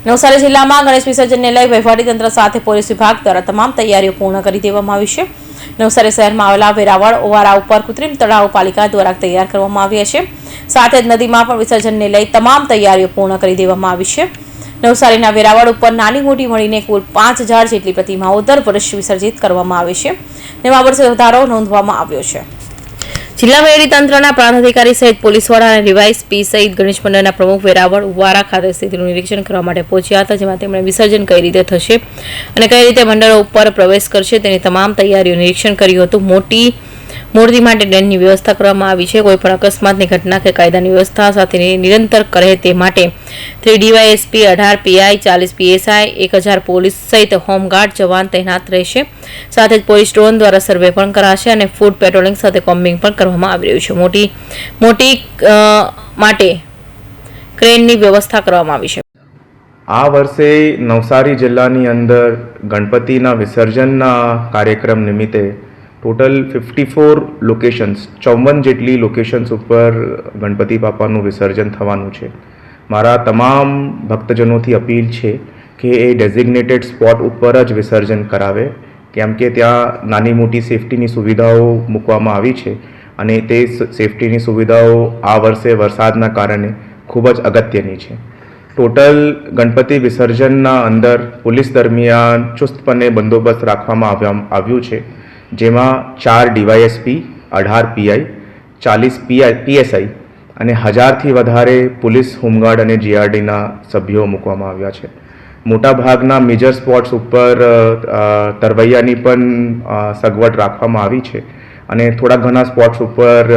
નવસારી જિલ્લામાં ગણેશ વિસર્જનને લઈ વહીવટીતંત્ર સાથે પોલીસ વિભાગ દ્વારા તમામ તૈયારીઓ પૂર્ણ કરી દેવામાં આવી છે. નવસારી શહેરમાં આવેલા વેરાવળ ઓવારા ઉપર કૃત્રિમ તળાવ પાલિકા દ્વારા તૈયાર કરવામાં આવ્યા છે. સાથે જ નદીમાં પણ વિસર્જનને લઈ તમામ તૈયારીઓ પૂર્ણ કરી દેવામાં આવી છે. નવસારીના વેરાવળ ઉપર નાની મોટી મળીને કુલ 5000 જેટલી પ્રતિમાઓ દર વર્ષ વિસર્જિત કરવામાં આવે છે. તેમાં વર્ષે વધારો નોંધવામાં આવ્યો છે. જિલ્લા વહીવટીતંત્રના પ્રાંત અધિકારી સહિત પોલીસ વડા અને ડીવાયસ પી સહિત ગણેશ મંડળના પ્રમુખ વેરાવળ ઉવારા ખાતે સ્થિતિનું નિરીક્ષણ કરવા માટે પહોંચ્યા હતા, જેમાં તેમણે વિસર્જન કઈ રીતે થશે અને કઈ રીતે મંડળો ઉપર પ્રવેશ કરશે તેની તમામ તૈયારીઓ નિરીક્ષણ કર્યું હતું. મોટી મૂર્તિ માટે ડેનની વ્યવસ્થા કરવામાં આવી છે. કોઈપણ અકસ્માતની ઘટના કે કાયદાની વ્યવસ્થા સાથે નિરંતર કરે તે માટે 3 ડીવાયએસપી, 18 પીઆઈ, 40 પીએસઆઈ, 1000 પોલીસ સહિત હોમગાર્ડ જવાન તૈનાત રહેશે. સાથે જ પોલીસ ડ્રોન દ્વારા સર્વે પણ કરાશે અને ફૂડ પેટ્રોલિંગ સાથે કોમ્બિંગ પણ કરવામાં આવી રહ્યું છે. મોટી માટે ક્રેનની વ્યવસ્થા કરવામાં આવી છે. આ વર્ષે નવસારી જિલ્લાની અંદર ગણપતિના વિસર્જનના કાર્યક્રમ નિમિત્તે ટોટલ 54 લોકેશન્સ 54 જેટલી લોકેશન્સ ઉપર ગણપતિ બાપાનું વિસર્જન થવાનું છે. મારા તમામ ભક્તજનોથી અપીલ છે કે એ ડેઝિગ્નેટેડ સ્પોટ ઉપર જ વિસર્જન કરાવે, કેમ કે ત્યાં નાની મોટી સેફટીની સુવિધાઓ મૂકવામાં આવી છે અને તે સેફટીની સુવિધાઓ આ વર્ષે વરસાદના કારણે ખૂબ જ અગત્યની છે. ટોટલ ગણપતિ વિસર્જનના અંદર પોલીસ દરમિયાન ચુસ્તપણે બંદોબસ્ત રાખવામાં આવ્યું છે, જેમાં 4 ડીવાયએસપી, 18 પીઆઈ, 40 પીએસઆઈ અને 1000થી વધારે પોલીસ, હોમગાર્ડ અને જીઆરડીના સભ્યો મૂકવામાં આવ્યા છે. મોટાભાગના મેજર સ્પોટ્સ ઉપર તરવૈયાની પણ સગવડ રાખવામાં આવી છે અને થોડા ઘણા સ્પોટ્સ ઉપર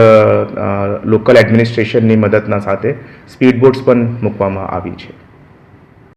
લોકલ એડમિનિસ્ટ્રેશનની મદદના સાથે સ્પીડ બોટ્સ પણ મૂકવામાં આવી છે.